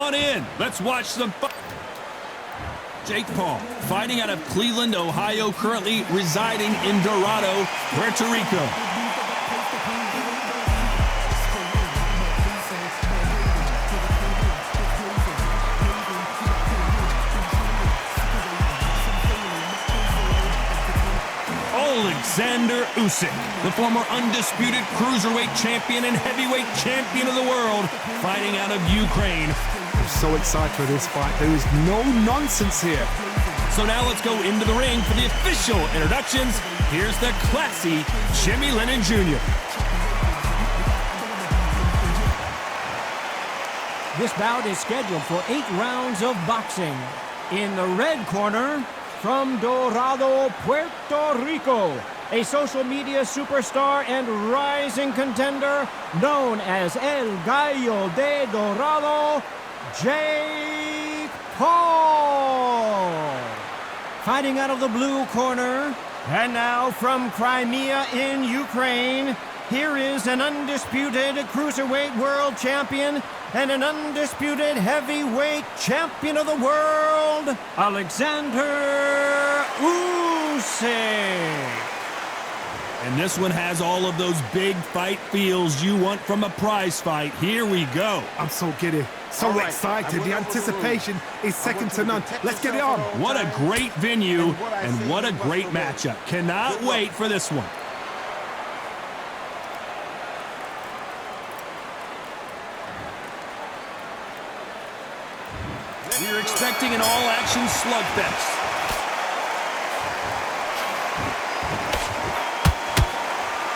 On in. Let's watch some fun. Jake Paul, fighting out of Cleveland, Ohio, currently residing in Dorado, Puerto Rico. Alexander Usyk, the former undisputed cruiserweight champion and heavyweight champion of the world, fighting out of Ukraine. I'm so excited for this fight. There is no nonsense here. So now let's go into the ring for the official introductions. Here's the classy Jimmy Lennon Jr. This bout is scheduled for 8 rounds of boxing. In the red corner, from Dorado, Puerto Rico, a social media superstar and rising contender known as El Gallo de Dorado, Jake Paul. Fighting out of the blue corner, and now from Crimea in Ukraine, here is an undisputed cruiserweight world champion and an undisputed heavyweight champion of the world, Alexander Usyk. And this one has all of those big fight feels you want from a prize fight. Here we go. I'm so giddy, so excited. The anticipation is second to none. Let's get it on. What a great venue and what a great matchup. Cannot wait for this one. We're expecting an all-action slugfest.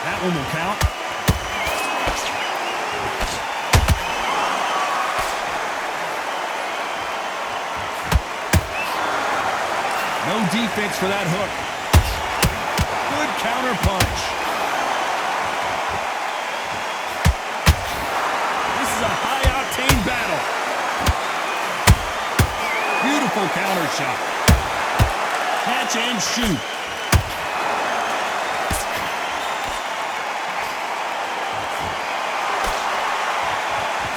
That one will count. No defense for that hook. Good counter punch. This is a high-octane battle. Beautiful counter shot. Catch and shoot.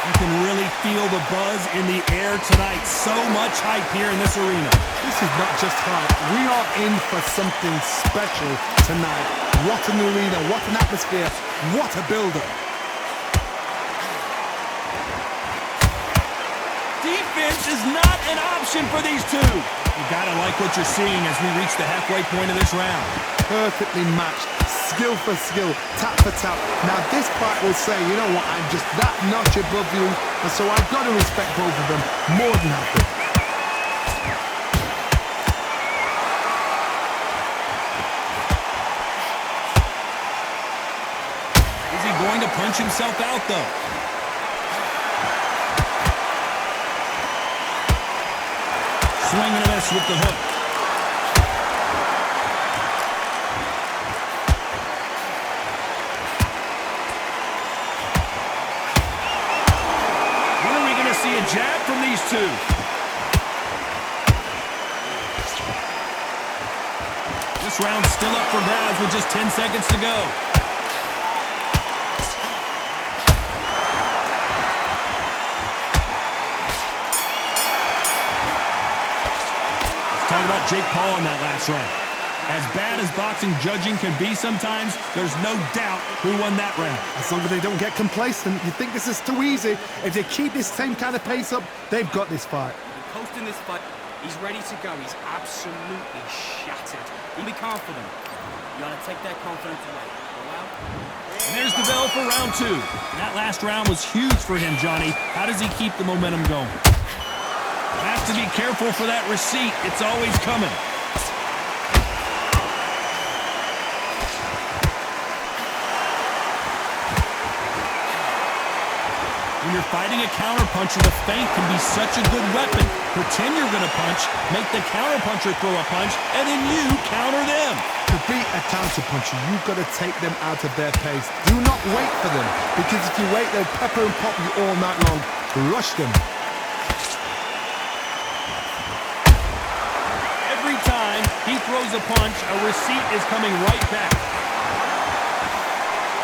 You can really feel the buzz in the air tonight. So much hype here in this arena. This is not just hype. We are in for something special tonight. What an arena, what an atmosphere, what a build-up. Defense is not an option for these two. You gotta like what you're seeing as we reach the halfway point of this round. Perfectly matched, skill for skill, tap for tap. Now this fight will say, you know what, I'm just that notch above you, and so I've got to respect both of them more than happy. Is he going to punch himself out though? Swing and a miss with the hook. When are we going to see a jab from these two? This round's still up for grabs with just 10 seconds to go. Talk about Jake Paul in that last round. As bad as boxing judging can be sometimes, there's no doubt who won that round. As long as they don't get complacent, you think this is too easy. If they keep this same kind of pace up, they've got this fight. Posting this fight, he's ready to go. He's absolutely shattered. He'll be confident. You gotta take that confidence away. Go out. And there's the bell for round 2. That last round was huge for him, Johnny. How does he keep the momentum going? Has to be careful for that receipt. It's always coming. When you're fighting a counterpuncher, the feint can be such a good weapon. Pretend you're going to punch, make the counterpuncher throw a punch, and then you counter them. To beat a counterpuncher, you've got to take them out of their pace. Do not wait for them, because if you wait, they'll pepper and pop you all night long. Rush them. Every time he throws a punch, a receipt is coming right back.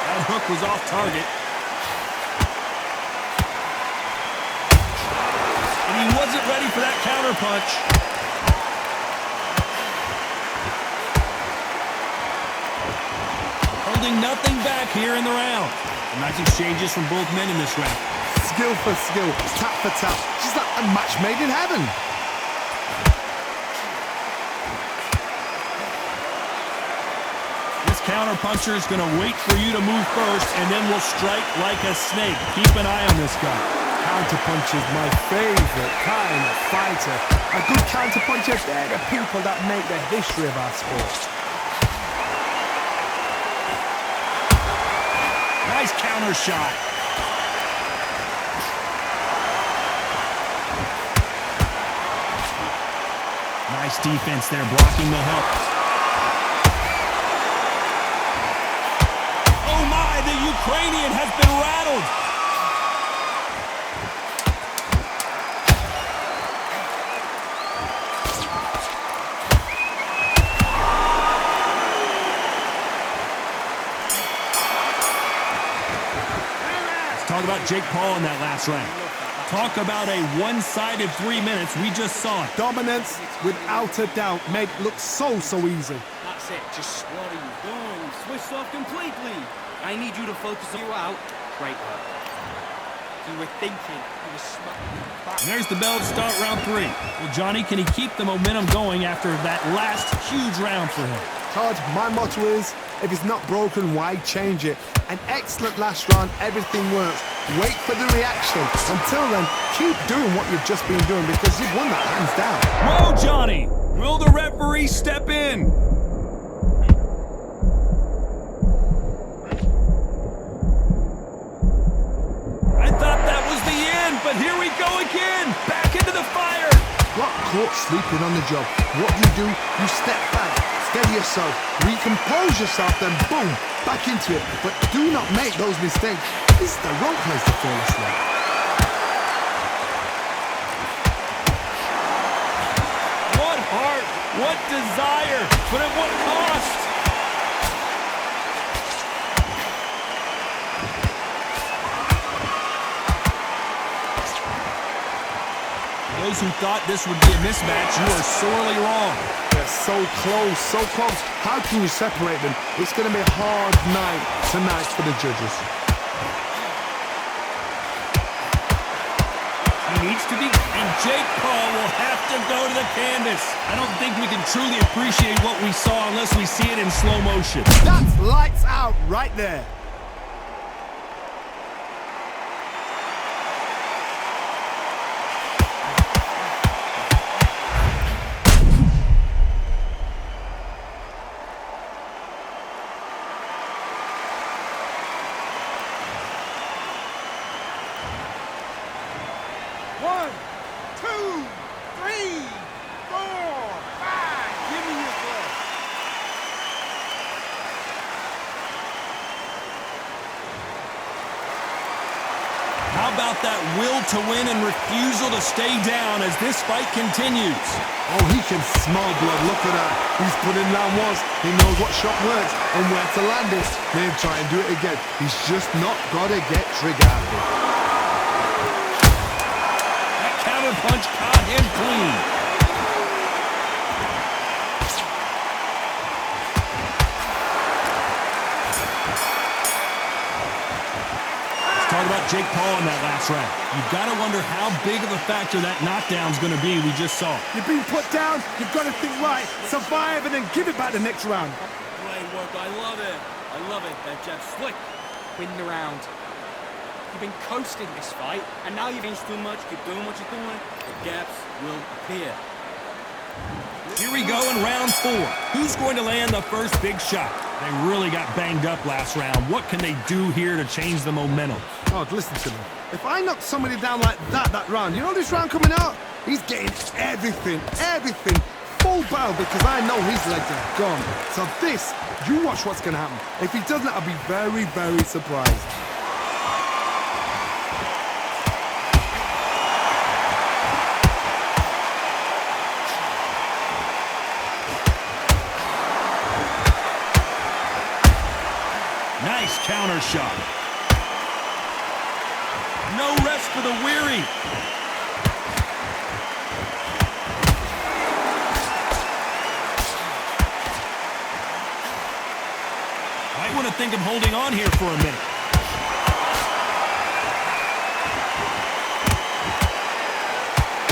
That hook was off target. for that counter punch. Holding nothing back here in the round. Nice exchanges from both men in this round. Skill for skill, tap for tap. She's like a match made in heaven. This counter puncher is going to wait for you to move first and then will strike like a snake. Keep an eye on this guy. Counter punch is my favorite kind of fighter. A good counter puncher, they're the people that make the history of our sport. Nice counter shot. Nice defense there, blocking the hook. Oh my, the Ukrainian has been rattled. Let's talk about Jake Paul in that last round. Talk about a one-sided 3 minutes. We just saw it. Dominance, without a doubt, made it look so easy. That's it. Just what are you doing? Switched off completely. I need you to focus on you out. Great work. You were thinking. You were smart. And there's the bell to start round 3. Well, Johnny, can he keep the momentum going after that last huge round for him? Todd, my motto is, if it's not broken, why change it? An excellent last round, everything works. Wait for the reaction. Until then, keep doing what you've just been doing because you've won that hands down. Whoa, Johnny! Will the referee step in? I thought that was the end, but here we go again! Back into the fire! Got caught sleeping on the job. What do? You step back, steady yourself, recompose yourself, then boom, back into it. But do not make those mistakes. This is the wrong place to fall asleep. What heart, what desire, but at what cost? Those who thought this would be a mismatch, you are sorely wrong. They're so close, so close. How can you separate them? It's going to be a hard night tonight for the judges. He needs to be, and Jake Paul will have to go to the canvas. I don't think we can truly appreciate what we saw unless we see it in slow motion. That's lights out right there. How about that will to win and refusal to stay down as this fight continues? Oh, he can smell blood. Look at that. He's put in round once. He knows what shot works and where to land it. Then try and do it again. He's just not got to get trigger happy. That counter punch caught him clean. Talk about Jake Paul in that last round. You've got to wonder how big of a factor that knockdown's going to be. We just saw. You've been put down. You've got to think right. Survive and then give it back the next round. Great work. I love it. I love it. That jab slick. Win the round. You've been coasting this fight, and now you've changed too much. Keep doing what you're doing. The gaps will appear. Here we go in round 4. Who's going to land the first big shot? They really got banged up last round. What can they do here to change the momentum? Oh, listen to me. If I knock somebody down like that round, you know this round coming out? He's getting everything, full barrel because I know his legs are gone. So this, you watch what's going to happen. If he doesn't, I'll be very, very surprised. Nice counter shot. No rest for the weary. think of holding on here for a minute.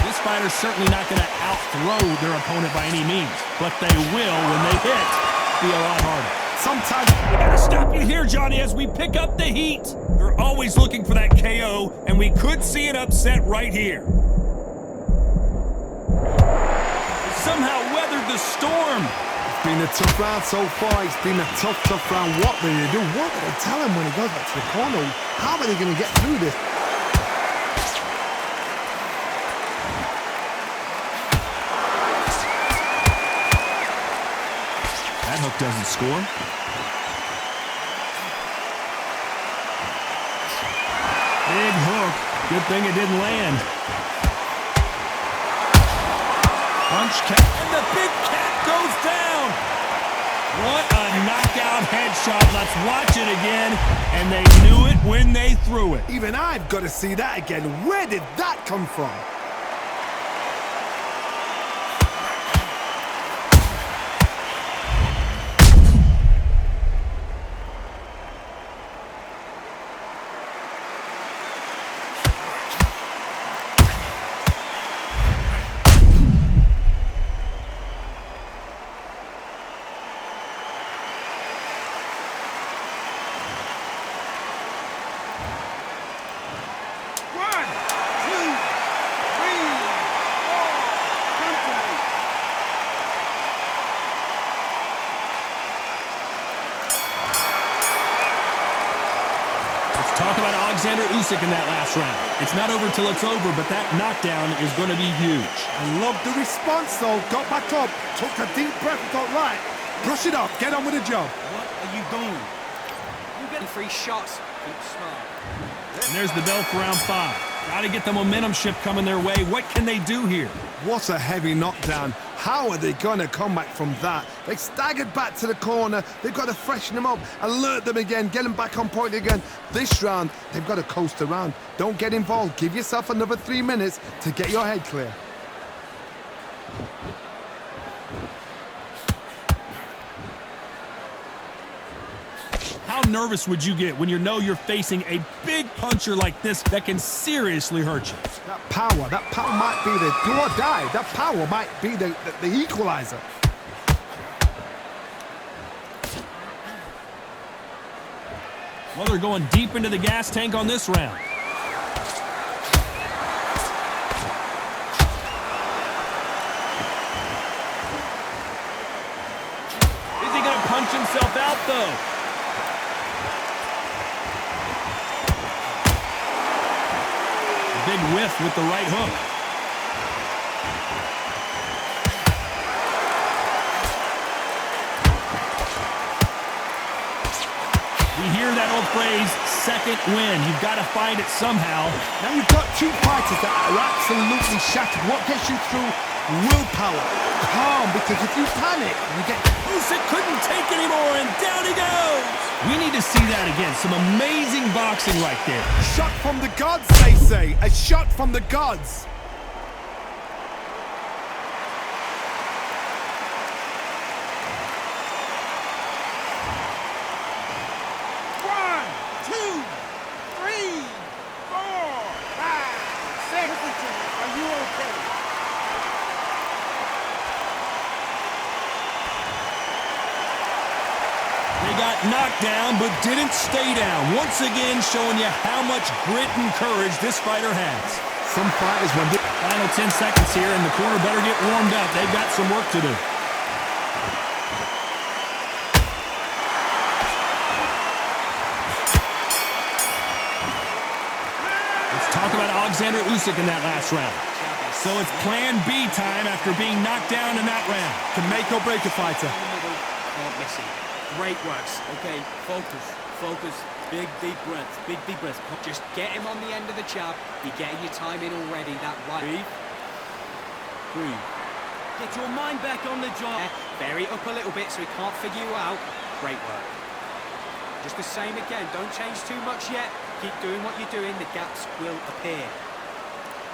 This fighter's certainly not going to out-throw their opponent by any means, but they will when they hit. Be a lot harder. Sometimes We gotta stop you here, Johnny, as we pick up the heat. They're always looking for that KO, and we could see an upset right here. Somehow weathered the storm. it's been a tough round so far. It's been a tough round. What will you do? What will they tell him when he goes back to the corner? How are they going to get through this? That hook doesn't score. Big hook. Good thing it didn't land. Punch cat, and the big cat goes down. What a knockout headshot. Let's watch it again. And they knew it when they threw it. Even I've got to see that again. Where did that come from? Talk about Alexander Usyk in that last round. It's not over till it's over, but that knockdown is going to be huge. I love the response, though. Got back up, took a deep breath, thought, right, brush it off, get on with the job. What are you doing? You getting free shots. Keep smart. And there's the bell for round 5. Got to get the momentum shift coming their way. What can they do here? What a heavy knockdown. How are they going to come back from that? They staggered back to the corner. They've got to freshen them up, alert them again, get them back on point again. This round, they've got to coast around. Don't get involved. Give yourself another 3 minutes to get your head clear. How nervous would you get when you know you're facing a big puncher like this that can seriously hurt you? That power might be the do or die. That power might be the equalizer. Well, they're going deep into the gas tank on this round. Is he going to punch himself out, though? Big whiff with the right hook. We hear that old phrase, second win. You've got to find it somehow. Now you've got two fighters that are absolutely shattered. What gets you through? Willpower. Calm, because if you panic, you get... Usyk couldn't take anymore, and down he goes. We need to see that again. Some amazing boxing right there. Shot from the gods, they say. A shot from the gods. Knocked down, but didn't stay down. Once again, showing you how much grit and courage this fighter has. Some fighters, when they... Final 10 seconds here, and the corner better get warmed up. They've got some work to do. Let's talk about Alexander Usyk in that last round. So it's plan B time after being knocked down in that round. Can make or break a fighter. Not missing. Great works. Okay, focus. Big deep breaths. Just get him on the end of the jab. You're getting your time in already. That right. Breathe. Get your mind back on the job. Vary it up a little bit so he can't figure you out. Great work. Just the same again. Don't change too much yet. Keep doing what you're doing. The gaps will appear.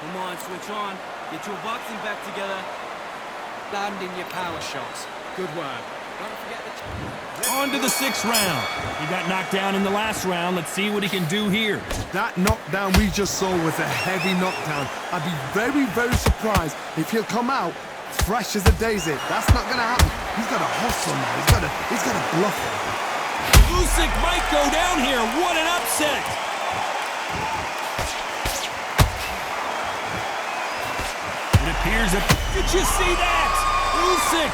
Come on, switch on. Get your boxing back together. Landing your power shots. Good work. Don't forget the... On to the 6th round. He got knocked down in the last round. Let's see what he can do here. That knockdown we just saw was a heavy knockdown. I'd be very, very surprised if he'll come out fresh as a daisy. That's not gonna happen. He's got to hustle now. He's got to bluff it. Usyk might go down here. What an upset! It appears that... Did you see that? Usyk!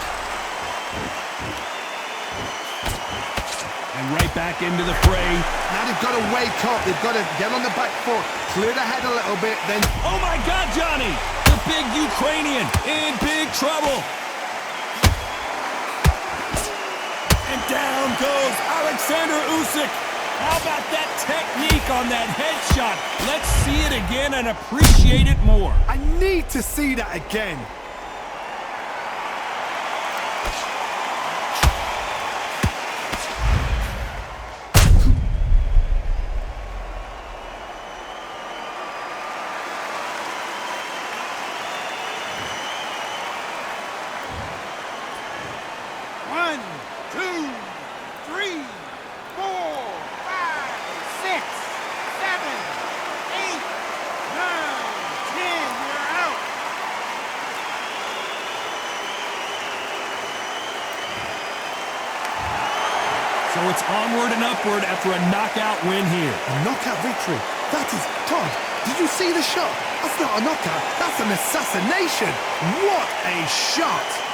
And right back into the fray. Now they've got to wake up. They've got to get on the back foot, clear the head a little bit, then... Oh my God, Johnny! The big Ukrainian in big trouble. And down goes Alexander Usyk. How about that technique on that headshot? Let's see it again and appreciate it more. I need to see that again. So it's onward and upward after a knockout win here. A knockout victory. That is... Todd, did you see the shot? That's not a knockout. That's an assassination. What a shot.